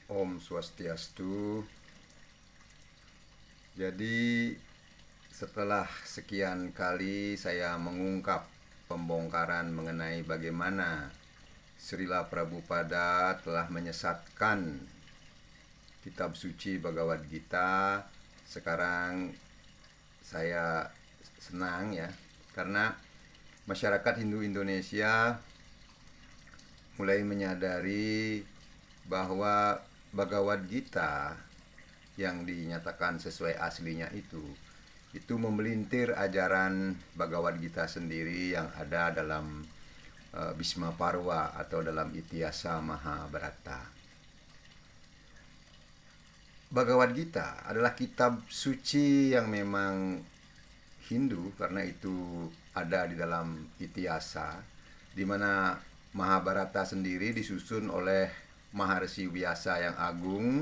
Om Swastiastu. Jadi setelah sekian kali saya mengungkap pembongkaran mengenai bagaimana Srila Prabhupada telah menyesatkan kitab suci Bhagavad Gita, sekarang saya senang ya, karena masyarakat Hindu Indonesia mulai menyadari bahwa Bhagavad Gita yang dinyatakan sesuai aslinya itu memelintir ajaran Bhagavad Gita sendiri yang ada dalam Bhisma Parva atau dalam Ityasa Mahabharata. Bhagavad Gita adalah kitab suci yang memang Hindu, karena itu ada di dalam Ityasa, di mana Mahabharata sendiri disusun oleh Maharsi Vyasa yang agung,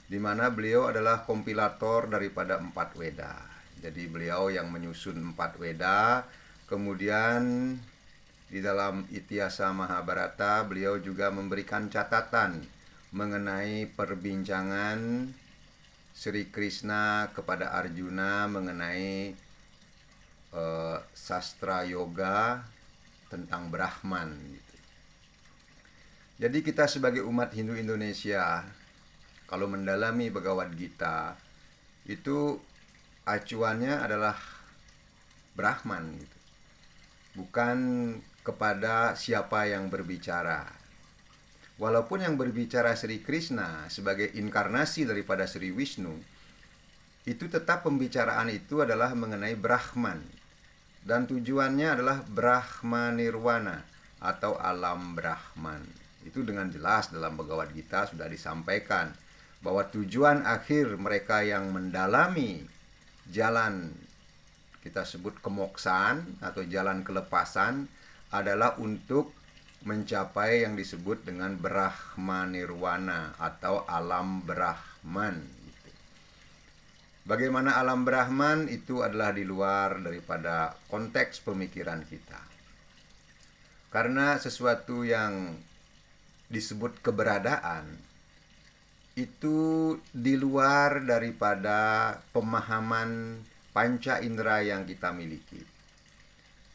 di mana beliau adalah kompilator daripada 4 Weda. Jadi beliau yang menyusun 4 Weda. Kemudian di dalam Ityasa Mahabharata beliau juga memberikan catatan mengenai perbincangan Sri Krishna kepada Arjuna mengenai sastra yoga tentang Brahman gitu. Jadi kita sebagai umat Hindu Indonesia, kalau mendalami Bhagavad Gita, itu acuannya adalah Brahman gitu. Bukan kepada siapa yang berbicara. Walaupun yang berbicara Sri Krishna sebagai inkarnasi daripada Sri Wisnu, itu tetap pembicaraan itu adalah mengenai Brahman. Dan tujuannya adalah Brahma Nirwana atau alam Brahman. Itu dengan jelas dalam Bhagavad Gita sudah disampaikan bahwa tujuan akhir mereka yang mendalami jalan kita sebut kemoksaan atau jalan kelepasan adalah untuk mencapai yang disebut dengan Brahma Nirwana atau alam Brahman. Bagaimana alam Brahman itu adalah di luar daripada konteks pemikiran kita. Karena sesuatu yang disebut keberadaan itu di luar daripada pemahaman panca indera yang kita miliki.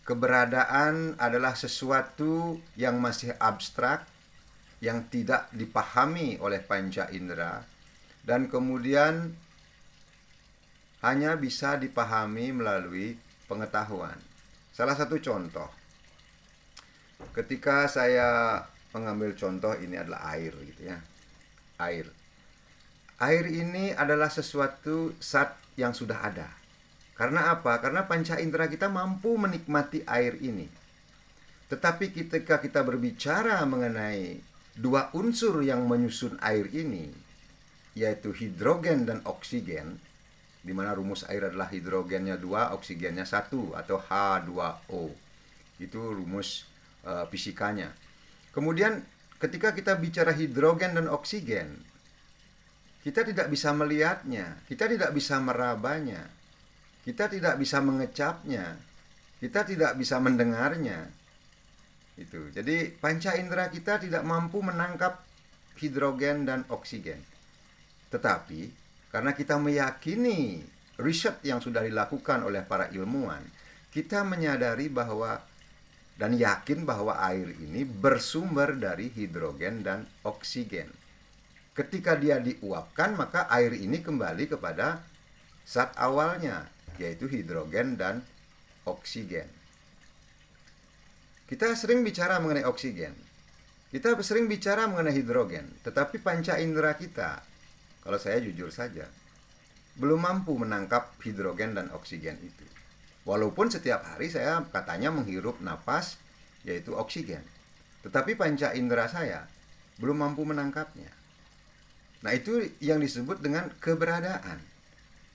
Keberadaan adalah sesuatu yang masih abstrak, yang tidak dipahami oleh panca indera, dan kemudian hanya bisa dipahami melalui pengetahuan. Salah satu contoh, ketika saya mengambil contoh, ini adalah air gitu ya. Air ini adalah sesuatu zat yang sudah ada. Karena apa? Karena panca indera kita mampu menikmati air ini. Tetapi ketika kita berbicara mengenai dua unsur yang menyusun air ini, yaitu hidrogen dan oksigen, di mana rumus air adalah hidrogennya 2, oksigennya 1 atau H2O. Itu rumus fisikanya. Kemudian ketika kita bicara hidrogen dan oksigen, kita tidak bisa melihatnya, kita tidak bisa merabanya, kita tidak bisa mengecapnya, kita tidak bisa mendengarnya. Itu. Jadi panca indera kita tidak mampu menangkap hidrogen dan oksigen. Tetapi karena kita meyakini riset yang sudah dilakukan oleh para ilmuwan, kita menyadari bahwa dan yakin bahwa air ini bersumber dari hidrogen dan oksigen. Ketika dia diuapkan, maka air ini kembali kepada zat awalnya, yaitu hidrogen dan oksigen. Kita sering bicara mengenai oksigen, kita sering bicara mengenai hidrogen, tetapi panca indera kita, kalau saya jujur saja, belum mampu menangkap hidrogen dan oksigen itu. Walaupun setiap hari saya katanya menghirup napas, yaitu oksigen. Tetapi panca indera saya belum mampu menangkapnya. Nah, itu yang disebut dengan keberadaan.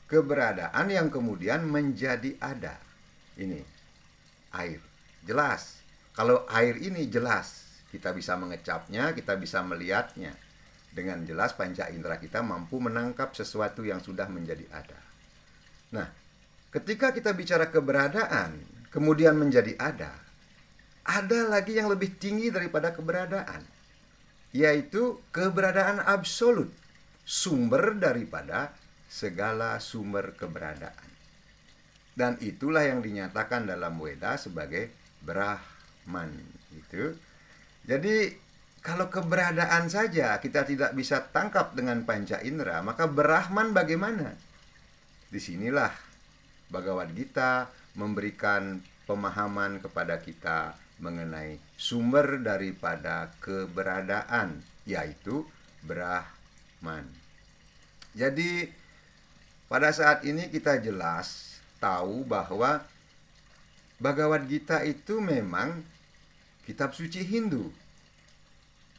Keberadaan yang kemudian menjadi ada. Ini, air. Jelas. Kalau air ini jelas, kita bisa mengecapnya, kita bisa melihatnya. Dengan jelas panca indera kita mampu menangkap sesuatu yang sudah menjadi ada. Nah, ketika kita bicara keberadaan, kemudian menjadi ada lagi yang lebih tinggi daripada keberadaan. yaitu keberadaan absolut, sumber daripada segala sumber keberadaan. Dan itulah yang dinyatakan dalam Weda sebagai Brahman. Gitu. Jadi kalau keberadaan saja kita tidak bisa tangkap dengan panca indera, maka Brahman bagaimana? Disinilah Bhagavad Gita memberikan pemahaman kepada kita mengenai sumber daripada keberadaan, yaitu Brahman. Jadi pada saat ini kita jelas tahu bahwa Bhagavad Gita itu memang kitab suci Hindu.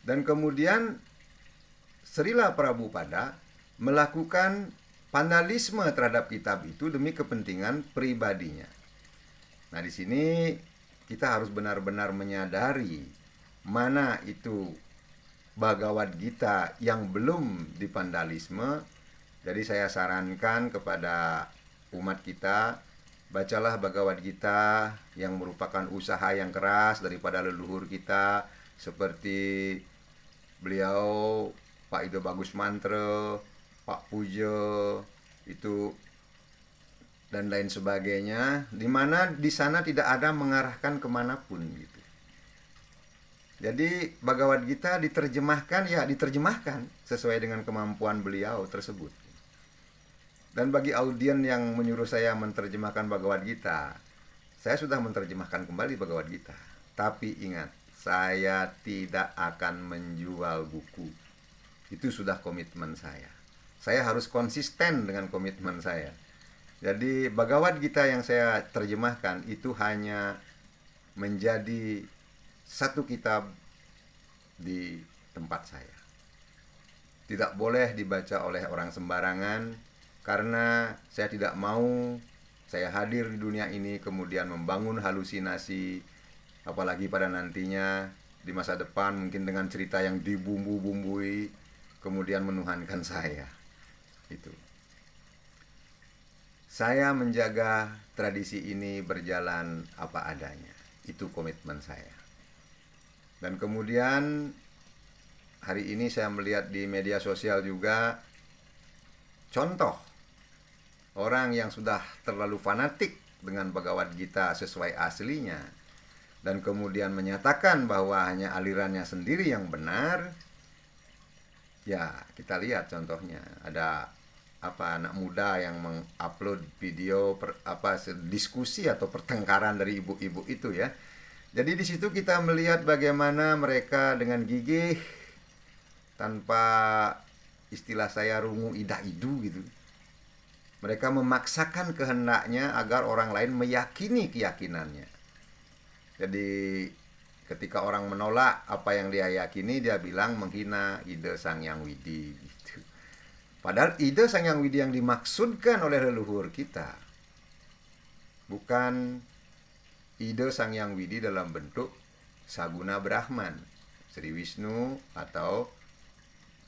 Dan kemudian Srila Prabhupada melakukan vandalisme terhadap kitab itu demi kepentingan pribadinya. Nah, di sini kita harus benar-benar menyadari mana itu Bhagavad Gita yang belum divandalisme. Jadi saya sarankan kepada umat kita, bacalah Bhagavad Gita yang merupakan usaha yang keras daripada leluhur kita, seperti beliau Pak Ido Bagus Mantra, Pak Puja, itu dan lain sebagainya, di mana di sana tidak ada mengarahkan kemanapun gitu. Jadi Bhagavad Gita diterjemahkan, ya diterjemahkan sesuai dengan kemampuan beliau tersebut. Dan bagi audien yang menyuruh saya menerjemahkan Bhagavad Gita, saya sudah menerjemahkan kembali Bhagavad Gita. Tapi ingat, saya tidak akan menjual buku. Itu sudah komitmen saya. Saya harus konsisten dengan komitmen saya. Jadi Bhagavad Gita yang saya terjemahkan itu hanya menjadi satu kitab di tempat saya. Tidak boleh dibaca oleh orang sembarangan, karena saya tidak mau saya hadir di dunia ini kemudian membangun halusinasi, apalagi pada nantinya di masa depan mungkin dengan cerita yang dibumbu-bumbui kemudian menuhankan saya. Itu. Saya menjaga tradisi ini berjalan apa adanya. Itu komitmen saya. Dan kemudian hari ini saya melihat di media sosial juga contoh orang yang sudah terlalu fanatik dengan Bhagavad Gita sesuai aslinya dan kemudian menyatakan bahwa hanya alirannya sendiri yang benar. Ya, kita lihat contohnya. Ada anak muda yang mengupload video diskusi atau pertengkaran dari ibu-ibu itu ya. Jadi di situ kita melihat bagaimana mereka dengan gigih tanpa istilah saya rungu ida-idu gitu. Mereka memaksakan kehendaknya agar orang lain meyakini keyakinannya. Jadi ketika orang menolak apa yang dia yakini, dia bilang menghina ide Sang Hyang Widi gitu. Padahal ide Sang Hyang Widi yang dimaksudkan oleh leluhur kita bukan ide Sang Hyang Widi dalam bentuk Saguna Brahman, Sri Wisnu atau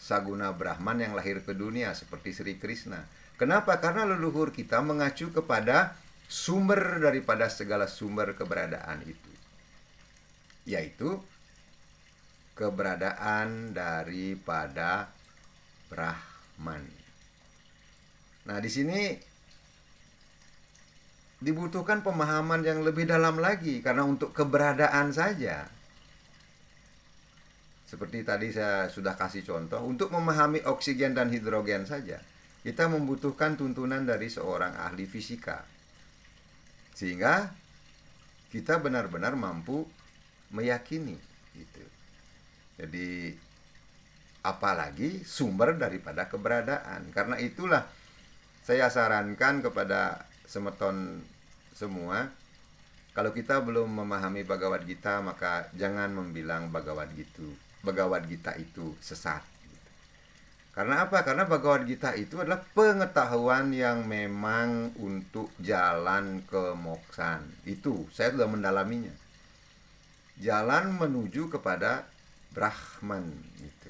Saguna Brahman yang lahir ke dunia seperti Sri Krishna. Kenapa? Karena leluhur kita mengacu kepada sumber daripada segala sumber keberadaan itu, yaitu keberadaan daripada Brahman. Nah, di sini dibutuhkan pemahaman yang lebih dalam lagi, karena untuk keberadaan saja, seperti tadi saya sudah kasih contoh, untuk memahami oksigen dan hidrogen saja kita membutuhkan tuntunan dari seorang ahli fisika, sehingga kita benar-benar mampu meyakini gitu. Jadi apalagi sumber daripada keberadaan. Karena itulah saya sarankan kepada semeton semua, kalau kita belum memahami Bhagavad Gita, maka jangan membilang Bhagavad Gita itu sesat. Karena apa? Karena Bhagavad Gita itu adalah pengetahuan yang memang untuk jalan ke moksan. Itu saya sudah mendalaminya. Jalan menuju kepada Brahman gitu.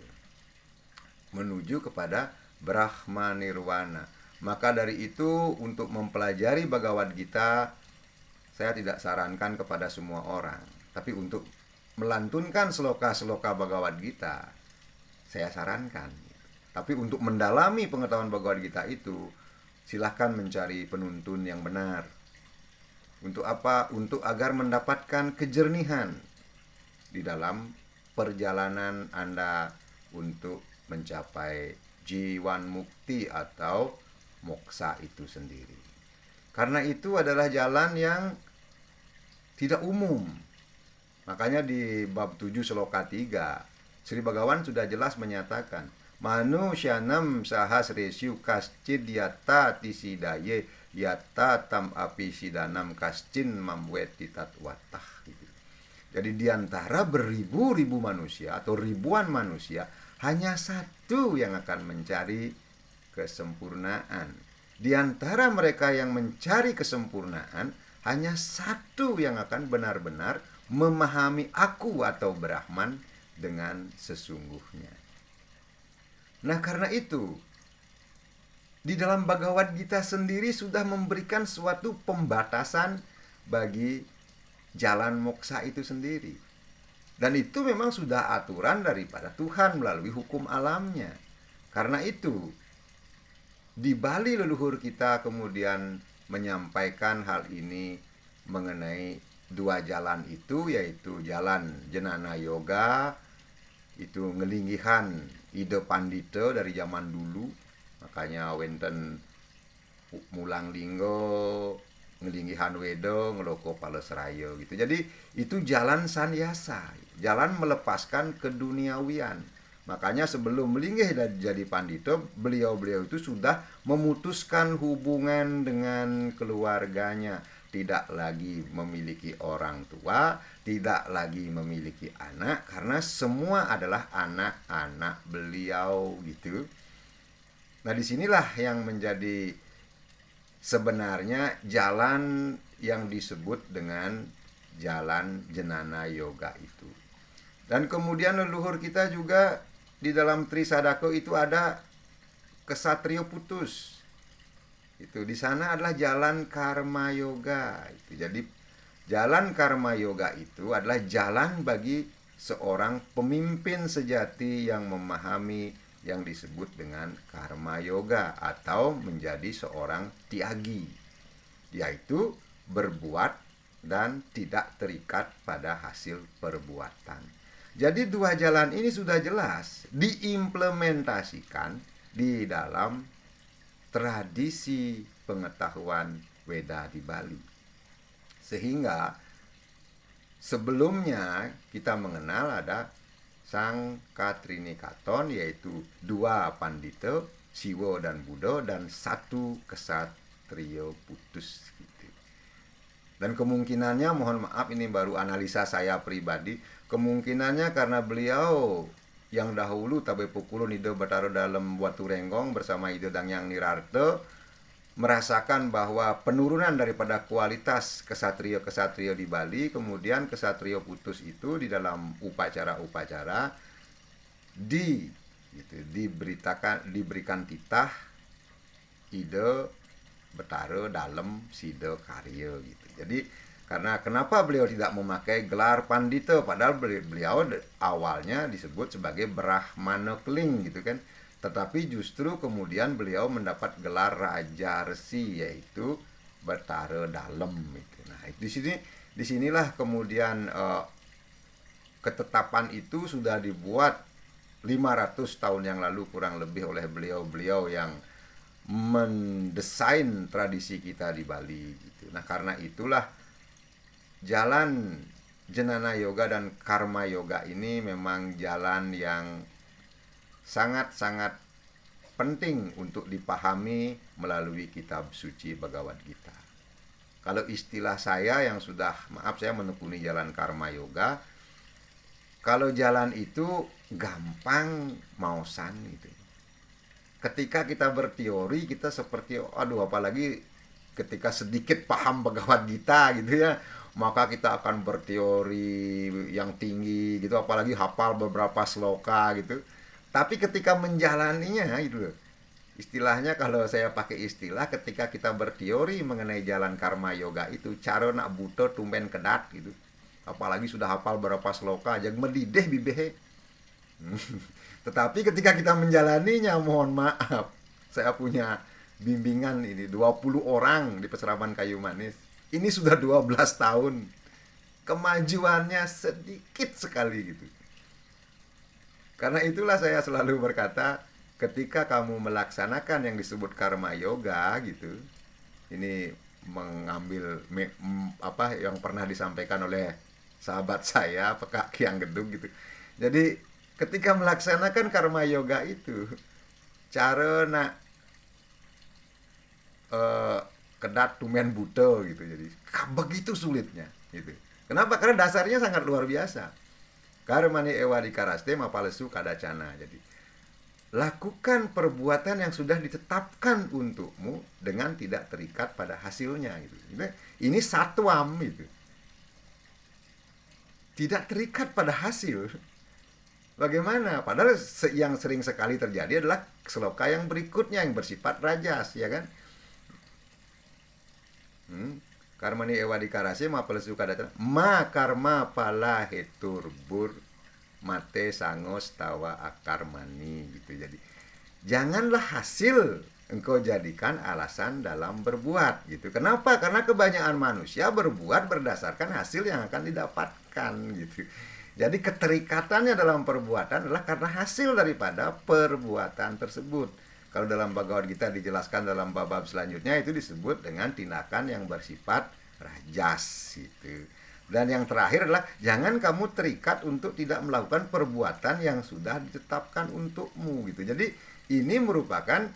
Menuju kepada Brahma Nirwana. Maka dari itu untuk mempelajari Bhagavad Gita, saya tidak sarankan kepada semua orang, tapi untuk melantunkan sloka-sloka Bhagavad Gita saya sarankan. Tapi untuk mendalami pengetahuan Bhagavad Gita itu, silahkan mencari penuntun yang benar. Untuk apa? Untuk agar mendapatkan kejernihan di dalam perjalanan Anda untuk mencapai jiwan mukti atau moksa itu sendiri. Karena itu adalah jalan yang tidak umum. Makanya di bab 7 sloka 3, Sri Bhagawan sudah jelas menyatakan, Manusyanam sahasresyu kascid yata tisidaye yata tam api sidanam kascin mamweti tatwatah. Jadi di antara beribu-ribu manusia atau ribuan manusia, hanya satu yang akan mencari kesempurnaan. Di antara mereka yang mencari kesempurnaan, hanya satu yang akan benar-benar memahami aku atau Brahman dengan sesungguhnya. Nah, karena itu, di dalam Bhagavad Gita sendiri sudah memberikan suatu pembatasan bagi jalan moksa itu sendiri. Dan itu memang sudah aturan daripada Tuhan melalui hukum alamnya. Karena itu, di Bali leluhur kita kemudian menyampaikan hal ini mengenai dua jalan itu, yaitu jalan Jnana Yoga, itu ngelinggihan ide pandita dari zaman dulu. Makanya wenten mulang linggo, ngelinggihan wedo, ngeloko palesraya gitu. Jadi itu jalan sannyasa, jalan melepaskan keduniawian. Makanya sebelum melinggih dan jadi pandita, beliau-beliau itu sudah memutuskan hubungan dengan keluarganya. Tidak lagi memiliki orang tua, tidak lagi memiliki anak, karena semua adalah anak-anak beliau gitu. Nah, disinilah yang menjadi sebenarnya jalan yang disebut dengan jalan Jnana Yoga itu. Dan kemudian leluhur kita juga di dalam Trisadako itu ada Ksatrio Putus. Itu di sana adalah jalan Karma Yoga. Itu jadi jalan Karma Yoga itu adalah jalan bagi seorang pemimpin sejati yang memahami yang disebut dengan Karma Yoga atau menjadi seorang tyagi, yaitu berbuat dan tidak terikat pada hasil perbuatan. Jadi dua jalan ini sudah jelas diimplementasikan di dalam tradisi pengetahuan Weda di Bali. Sehingga sebelumnya kita mengenal ada Sang Katrinikaton, yaitu dua pandita, Siwa dan Buddha, dan satu Ksatrio Putus gitu. Dan kemungkinannya, mohon maaf ini baru analisa saya pribadi, kemungkinannya karena beliau yang dahulu Tabe Pukulun Ide Batara dalam Watu Renggong bersama Ide Dangyang Nirarte merasakan bahwa penurunan daripada kualitas kesatria-kesatria di Bali, kemudian Ksatrio Putus itu di dalam upacara-upacara diberikan titah Ide Betara dalam Sida Karya gitu. Jadi karena kenapa beliau tidak memakai gelar pandita, padahal beliau awalnya disebut sebagai Brahmana Keling gitu kan. Tetapi justru kemudian beliau mendapat gelar Raja Resi, yaitu Betara Dalem gitu. Nah, disinilah kemudian ketetapan itu sudah dibuat 500 tahun yang lalu kurang lebih oleh beliau-beliau yang mendesain tradisi kita di Bali gitu. Nah, karena itulah jalan Jnana Yoga dan Karma Yoga ini memang jalan yang sangat-sangat penting untuk dipahami melalui kitab suci Bhagavad Gita. Kalau istilah saya yang sudah, maaf saya menekuni jalan Karma Yoga, kalau jalan itu gampang mausan gitu. Ketika kita berteori, kita seperti, aduh apalagi ketika sedikit paham Bhagavad Gita gitu ya, maka kita akan berteori yang tinggi gitu, apalagi hafal beberapa sloka gitu. Tapi ketika menjalaninya gitu, istilahnya kalau saya pakai istilah, ketika kita berteori mengenai jalan Karma Yoga itu, cara nak buta tumben kedat gitu. Apalagi sudah hafal beberapa sloka, aja medideh bibehe. Tetapi ketika kita menjalaninya, mohon maaf, saya punya bimbingan ini 20 orang di Peserapan Kayu Manis. Ini sudah 12 tahun. Kemajuannya sedikit sekali gitu. Karena itulah saya selalu berkata, ketika kamu melaksanakan yang disebut karma yoga gitu, ini mengambil apa yang pernah disampaikan oleh sahabat saya, Pekak Kiang Gedung gitu. Jadi ketika melaksanakan karma yoga itu, cara nak kedat tumen buto gitu, jadi begitu sulitnya gitu. Kenapa? Karena dasarnya sangat luar biasa. Karmani ewa dikaraste mapalesu kadacana. Jadi lakukan perbuatan yang sudah ditetapkan untukmu dengan tidak terikat pada hasilnya gitu. Ini satwam gitu. Tidak terikat pada hasil. Bagaimana? Padahal yang sering sekali terjadi adalah sloka yang berikutnya yang bersifat rajas, ya kan? Karmani ewa dikarase ma palesu kadatan ma karma pala hetur bur mate sangos tawa akarmani gitu. Jadi janganlah hasil engkau jadikan alasan dalam berbuat gitu. Kenapa? Karena kebanyakan manusia berbuat berdasarkan hasil yang akan didapatkan gitu. Jadi keterikatannya dalam perbuatan adalah karena hasil daripada perbuatan tersebut. Kalau dalam Bhagavad Gita dijelaskan dalam bab selanjutnya itu disebut dengan tindakan yang bersifat rajas gitu. Dan yang terakhir adalah jangan kamu terikat untuk tidak melakukan perbuatan yang sudah ditetapkan untukmu gitu. Jadi ini merupakan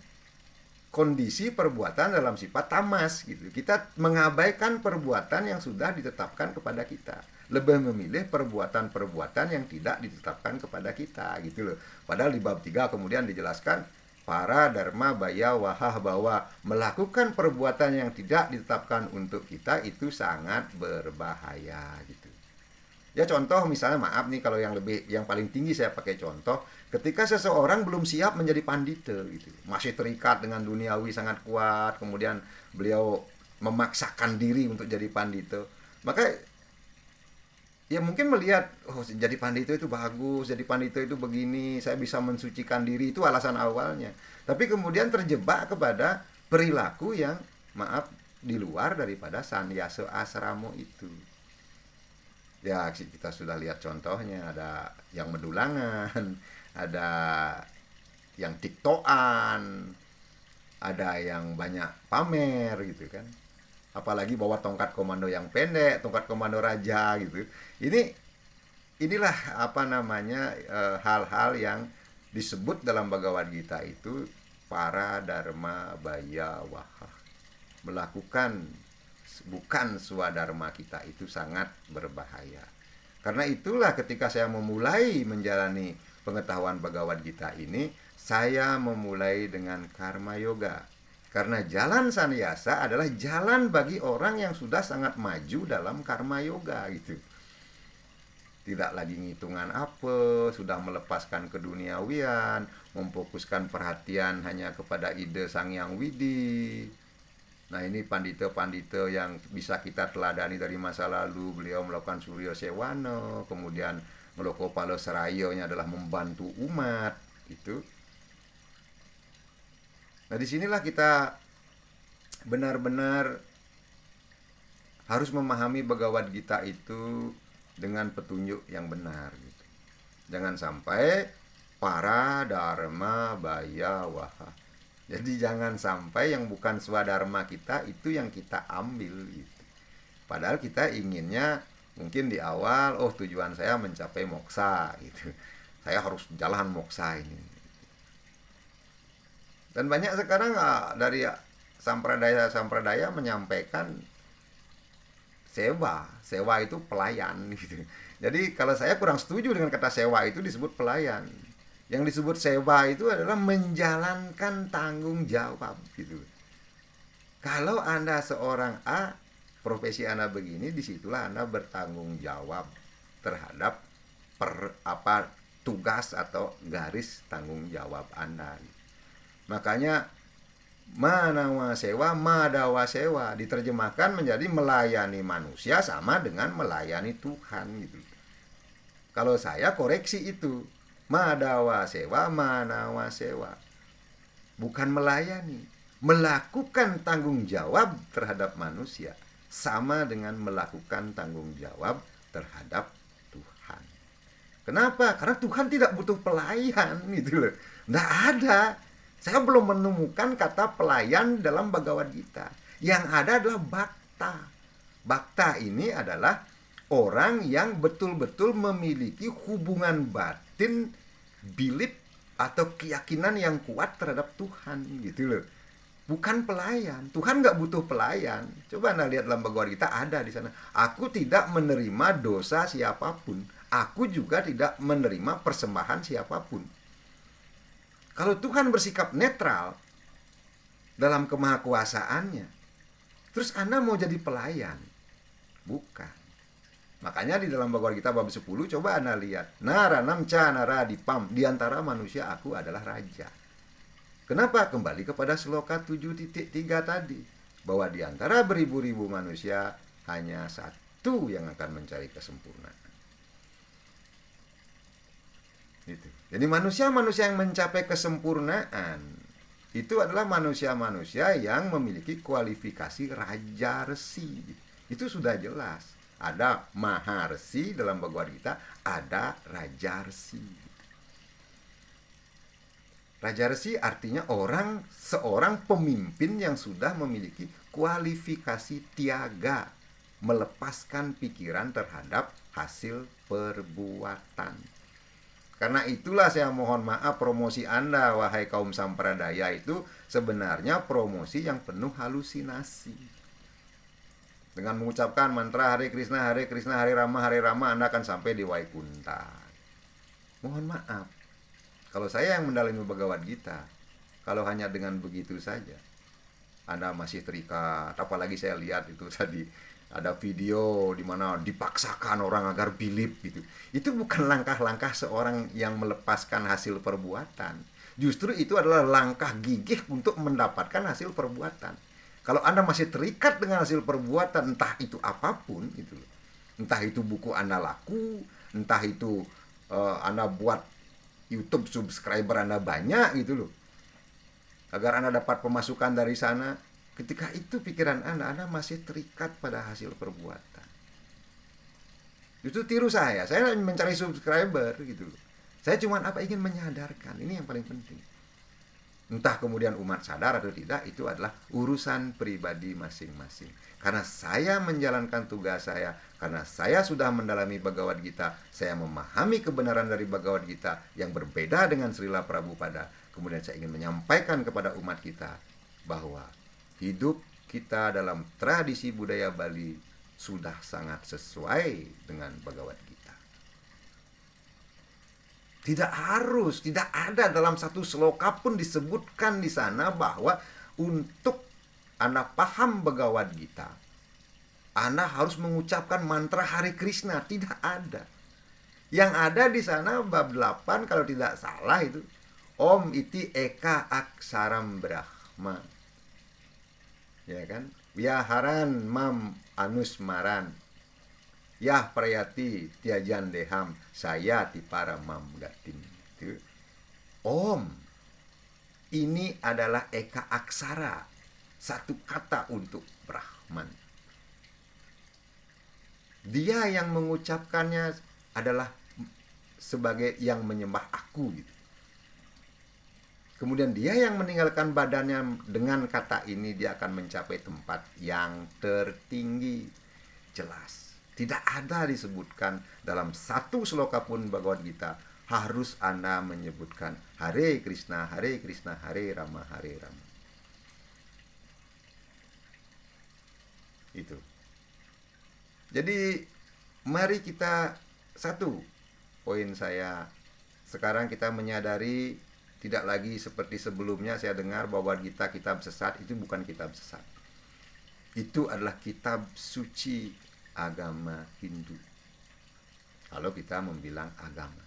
kondisi perbuatan dalam sifat tamas gitu. Kita mengabaikan perbuatan yang sudah ditetapkan kepada kita. Lebih memilih perbuatan-perbuatan yang tidak ditetapkan kepada kita gitu loh. Padahal di bab 3 kemudian dijelaskan para dharma baya wahah, bahwa melakukan perbuatan yang tidak ditetapkan untuk kita itu sangat berbahaya gitu. Ya contoh misalnya, maaf nih kalau yang paling tinggi saya pakai contoh, ketika seseorang belum siap menjadi pandita gitu, masih terikat dengan duniawi sangat kuat, kemudian beliau memaksakan diri untuk jadi pandita, maka ya mungkin melihat, oh jadi pandita itu bagus, jadi pandita itu begini, saya bisa mensucikan diri, itu alasan awalnya. Tapi kemudian terjebak kepada perilaku yang maaf di luar daripada sannyasa asramo itu. Ya kita sudah lihat contohnya, ada yang medulangan, ada yang tiktokan, ada yang banyak pamer gitu kan. Apalagi bawa tongkat komando yang pendek, tongkat komando raja gitu. Inilah apa namanya hal-hal yang disebut dalam Bhagavad Gita itu para dharma baya wahah. Melakukan bukan swadharma kita itu sangat berbahaya. Karena itulah ketika saya memulai menjalani pengetahuan Bhagavad Gita ini, saya memulai dengan karma yoga. Karena jalan sannyasa adalah jalan bagi orang yang sudah sangat maju dalam karma yoga gitu. Tidak lagi ngitungan apa, sudah melepaskan keduniawian, memfokuskan perhatian hanya kepada ide Sang Hyang Widi. Nah ini pandita-pandita yang bisa kita teladani dari masa lalu, beliau melakukan Surya Sewana, kemudian Melokopala Serayanya adalah membantu umat gitu. Nah disinilah kita benar-benar harus memahami Bhagavad Gita itu dengan petunjuk yang benar gitu. Jangan sampai para dharma baya waha. Jadi jangan sampai yang bukan swadharma kita itu yang kita ambil gitu. Padahal kita inginnya mungkin di awal, oh tujuan saya mencapai moksa gitu. Saya harus jalan moksa ini. Dan banyak sekarang dari sampradaya menyampaikan sewa. Sewa itu pelayan gitu. Jadi kalau saya kurang setuju dengan kata sewa itu disebut pelayan. Yang disebut sewa itu adalah menjalankan tanggung jawab gitu. Kalau Anda seorang A, profesi Anda begini, disitulah Anda bertanggung jawab terhadap tugas atau garis tanggung jawab Anda. Makanya manawa sewa, madawa sewa diterjemahkan menjadi melayani manusia sama dengan melayani Tuhan gitu. Kalau saya koreksi itu, Madawa sewa, manawa sewa. Bukan melayani, melakukan tanggung jawab terhadap manusia sama dengan melakukan tanggung jawab terhadap Tuhan. Kenapa? Karena Tuhan tidak butuh pelayan gitu loh. Nggak ada. Saya belum menemukan kata pelayan dalam Bhagavad Gita. Yang ada adalah bakta. Bakta ini adalah orang yang betul-betul memiliki hubungan batin, belief atau keyakinan yang kuat terhadap Tuhan gitu loh. Bukan pelayan. Tuhan nggak butuh pelayan. Coba Anda lihat dalam Bhagavad Gita ada di sana. Aku tidak menerima dosa siapapun. Aku juga tidak menerima persembahan siapapun. Kalau Tuhan bersikap netral dalam kemahakuasaannya, terus Anda mau jadi pelayan? Bukan. Makanya di dalam Bhagavad Gita bab 10 coba Anda lihat. Nara namca nara dipam. Di antara manusia aku adalah raja. Kenapa? Kembali kepada sloka 7.3 tadi. Bahwa di antara beribu-ribu manusia hanya satu yang akan mencari kesempurnaan. Itu. Jadi manusia-manusia yang mencapai kesempurnaan itu adalah manusia-manusia yang memiliki kualifikasi raja resi. Itu sudah jelas. Ada maharsi dalam Bhagavad Gita, ada raja resi. Raja resi artinya seorang pemimpin yang sudah memiliki kualifikasi tiaga, melepaskan pikiran terhadap hasil perbuatan. Karena itulah saya mohon maaf, promosi Anda wahai kaum sampradaya itu sebenarnya promosi yang penuh halusinasi. Dengan mengucapkan mantra Hare Krishna, Hare Rama, Anda akan sampai di Waikunta. Mohon maaf, kalau saya yang mendalami Bhagavad Gita, kalau hanya dengan begitu saja, Anda masih terikat. Apalagi saya lihat itu tadi ada video di mana dipaksakan orang agar believe gitu. Itu bukan langkah-langkah seorang yang melepaskan hasil perbuatan. Justru itu adalah langkah gigih untuk mendapatkan hasil perbuatan. Kalau Anda masih terikat dengan hasil perbuatan, entah itu apapun gitu. Entah itu buku Anda laku, entah itu Anda buat YouTube subscriber Anda banyak gitu loh. Agar Anda dapat pemasukan dari sana. Ketika itu pikiran Anda masih terikat pada hasil perbuatan. Justru tiru saya mencari subscriber gitu. Saya cuma ingin menyadarkan, ini yang paling penting. Entah kemudian umat sadar atau tidak, itu adalah urusan pribadi masing-masing. Karena saya menjalankan tugas saya, karena saya sudah mendalami Bhagavad Gita, saya memahami kebenaran dari Bhagavad Gita yang berbeda dengan Srila Prabhupada. Kemudian saya ingin menyampaikan kepada umat kita bahwa hidup kita dalam tradisi budaya Bali sudah sangat sesuai dengan Bhagavad Gita. Tidak ada dalam satu sloka pun disebutkan di sana bahwa untuk Anda paham Bhagavad Gita, Anda harus mengucapkan mantra Hare Krishna. Tidak ada. Yang ada di sana bab 8 kalau tidak salah itu Om iti eka aksaram brahma. Ya kan? Viharan mam anusmaran. Yah prayati tiajan deham saya tipara mam gatin. Om. Ini adalah eka aksara. Satu kata untuk Brahman. Dia yang mengucapkannya adalah sebagai yang menyembah aku gitu. Kemudian dia yang meninggalkan badannya dengan kata ini, dia akan mencapai tempat yang tertinggi. Jelas. Tidak ada disebutkan dalam satu sloka pun Bhagavad Gita harus Anda menyebutkan Hare Krishna, Hare Rama, Hare Rama. Itu. Jadi mari kita satu poin saya. Sekarang kita menyadari tidak lagi seperti sebelumnya saya dengar bahwa Gita kitab sesat. Itu bukan kitab sesat. Itu adalah kitab suci agama Hindu. Kalau kita membilang agama.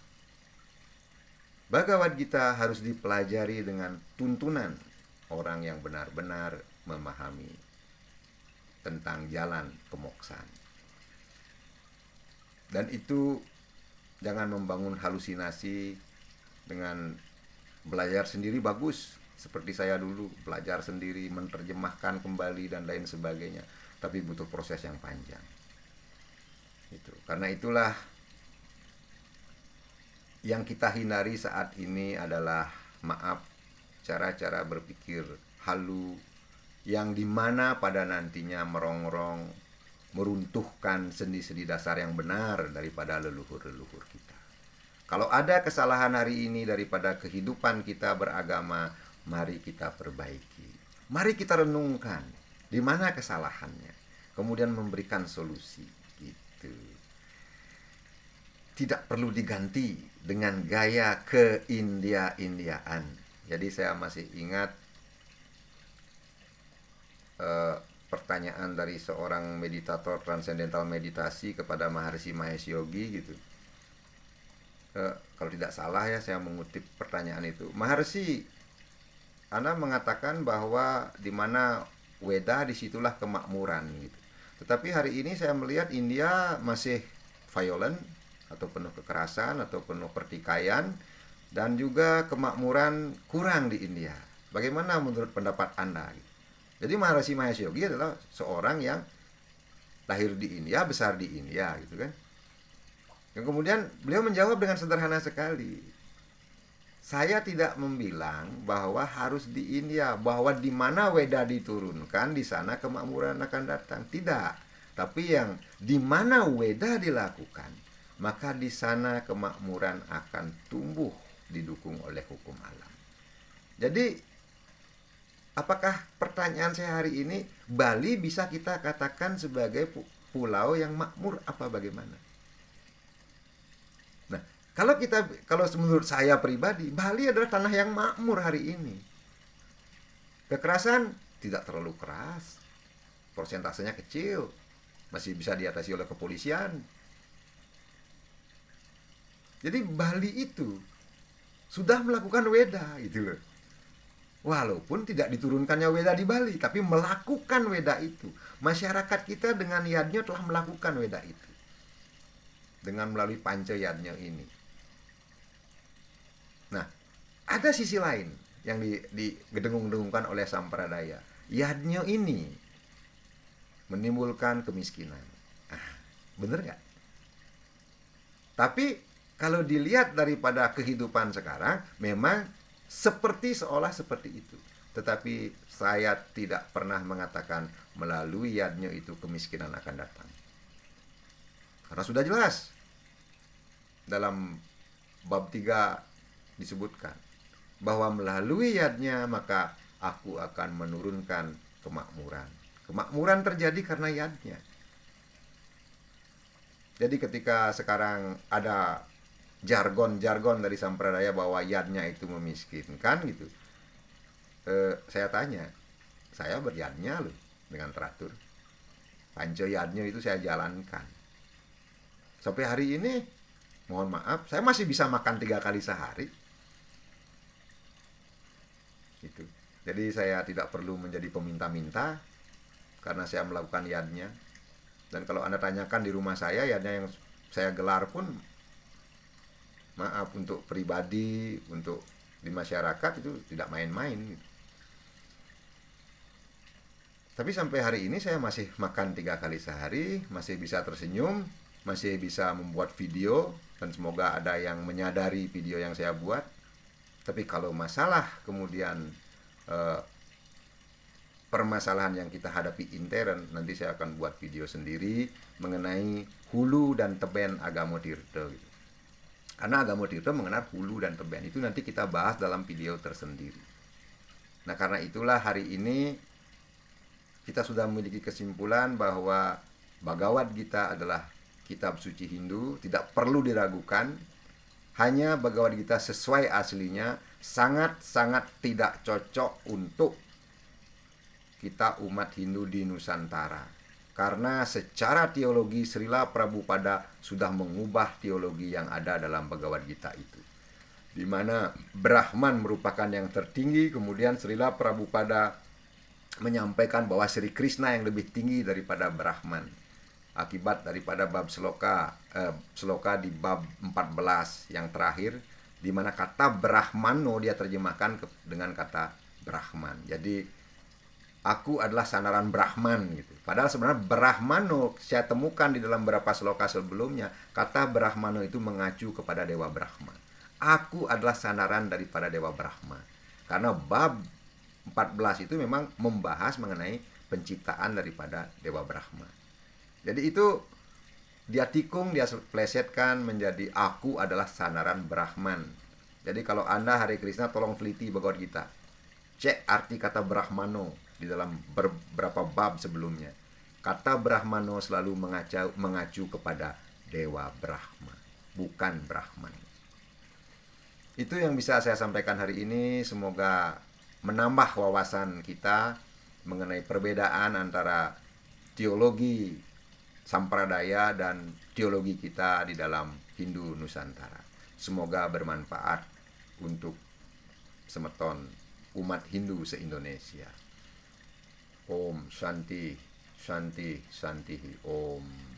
Bhagavad Gita harus dipelajari dengan tuntunan orang yang benar-benar memahami tentang jalan kemoksaan. Dan itu jangan membangun halusinasi, dengan belajar sendiri bagus, seperti saya dulu belajar sendiri, menerjemahkan kembali dan lain sebagainya, tapi butuh proses yang panjang. Karena itulah yang kita hindari saat ini adalah, maaf, cara-cara berpikir halu yang dimana pada nantinya merongrong, meruntuhkan sendi-sendi dasar yang benar daripada leluhur-leluhur kita. Kalau ada kesalahan hari ini daripada kehidupan kita beragama, mari kita perbaiki. Mari kita renungkan di mana kesalahannya, kemudian memberikan solusi. Gitu. Tidak perlu diganti dengan gaya ke-India-Indiaan. Jadi saya masih ingat pertanyaan dari seorang meditator transcendental meditasi kepada Maharishi Mahesh Yogi gitu. Kalau tidak salah ya, saya mengutip pertanyaan itu. Maharishi, Anda mengatakan bahwa di mana Weda disitulah kemakmuran gitu. Tetapi hari ini saya melihat India masih violent, atau penuh kekerasan, atau penuh pertikaian, dan juga kemakmuran kurang di India. Bagaimana menurut pendapat Anda? Jadi Maharishi Mahesh Yogi adalah seorang yang lahir di India, besar di India, gitu kan. Dan kemudian beliau menjawab dengan sederhana sekali. Saya tidak membilang bahwa harus di India, bahwa di mana Weda diturunkan, di sana kemakmuran akan datang. Tidak. Tapi yang di mana Weda dilakukan, maka di sana kemakmuran akan tumbuh didukung oleh hukum alam. Jadi, apakah pertanyaan saya hari ini, Bali bisa kita katakan sebagai pulau yang makmur apa bagaimana? Nah, kalau menurut saya pribadi, Bali adalah tanah yang makmur hari ini. Kekerasan tidak terlalu keras, persentasenya kecil, masih bisa diatasi oleh kepolisian. Jadi Bali itu sudah melakukan Weda gitu loh. Walaupun tidak diturunkannya Weda di Bali, tapi melakukan Weda itu. Masyarakat kita dengan yadnya telah melakukan Weda itu. Dengan melalui panca yadnya ini. Nah, ada sisi lain yang digedengung-dengungkan oleh Sampradaya. Yadnya ini menimbulkan kemiskinan. Bener nggak? Tapi kalau dilihat daripada kehidupan sekarang, memang seolah seperti itu. Tetapi saya tidak pernah mengatakan melalui yadnya itu kemiskinan akan datang. Karena sudah jelas dalam bab 3 disebutkan bahwa melalui yadnya maka aku akan menurunkan kemakmuran. Kemakmuran terjadi karena yadnya. Jadi ketika sekarang ada jargon-jargon dari Sampradaya bahwa yadnya itu memiskinkan gitu, saya tanya, saya beryadnya loh dengan teratur, panca yadnya itu saya jalankan sampai hari ini. Mohon maaf, saya masih bisa makan 3 kali sehari gitu. Jadi saya tidak perlu menjadi peminta-minta karena saya melakukan yadnya. Dan kalau Anda tanyakan di rumah saya, yadnya yang saya gelar pun, maaf, untuk pribadi, untuk di masyarakat itu tidak main-main gitu. Tapi sampai hari ini saya masih makan 3 kali sehari, masih bisa tersenyum, masih bisa membuat video, dan semoga ada yang menyadari video yang saya buat. Tapi kalau masalah kemudian permasalahan yang kita hadapi intern, nanti saya akan buat video sendiri mengenai hulu dan teben Agamo Tirta gitu. Karena Agamo Tirta mengenal hulu dan teben itu nanti kita bahas dalam video tersendiri. Nah, karena itulah hari ini kita sudah memiliki kesimpulan bahwa Bhagavad Gita adalah kitab suci Hindu, tidak perlu diragukan. Hanya Bhagavad Gita sesuai aslinya sangat-sangat tidak cocok untuk kita umat Hindu di Nusantara. Karena secara teologi Srila Prabhupada sudah mengubah teologi yang ada dalam Bhagavad Gita itu. Di mana Brahman merupakan yang tertinggi, kemudian Srila Prabhupada menyampaikan bahwa Sri Krishna yang lebih tinggi daripada Brahman. Akibat daripada bab seloka di bab 14 yang terakhir, di mana kata Brahmano dia terjemahkan dengan kata Brahman. Jadi aku adalah sandaran Brahman gitu. Padahal sebenarnya Brahmano saya temukan di dalam beberapa sloka sebelumnya, kata Brahmano itu mengacu kepada Dewa Brahma. Aku adalah sandaran daripada Dewa Brahma. Karena bab 14 itu memang membahas mengenai penciptaan daripada Dewa Brahma. Jadi itu dia tikung, dia plesetkan menjadi aku adalah sandaran Brahman. Jadi kalau Anda Hare Krishna tolong teliti Bhagavad Gita. Cek arti kata Brahmano di dalam beberapa bab sebelumnya. Kata Brahmano selalu mengacu kepada Dewa Brahma, bukan Brahman. Itu yang bisa saya sampaikan hari ini. Semoga menambah wawasan kita mengenai perbedaan antara teologi Sampradaya dan teologi kita di dalam Hindu Nusantara. Semoga bermanfaat untuk semeton umat Hindu se-Indonesia. Om Shanti, Shanti, Shanti, Om.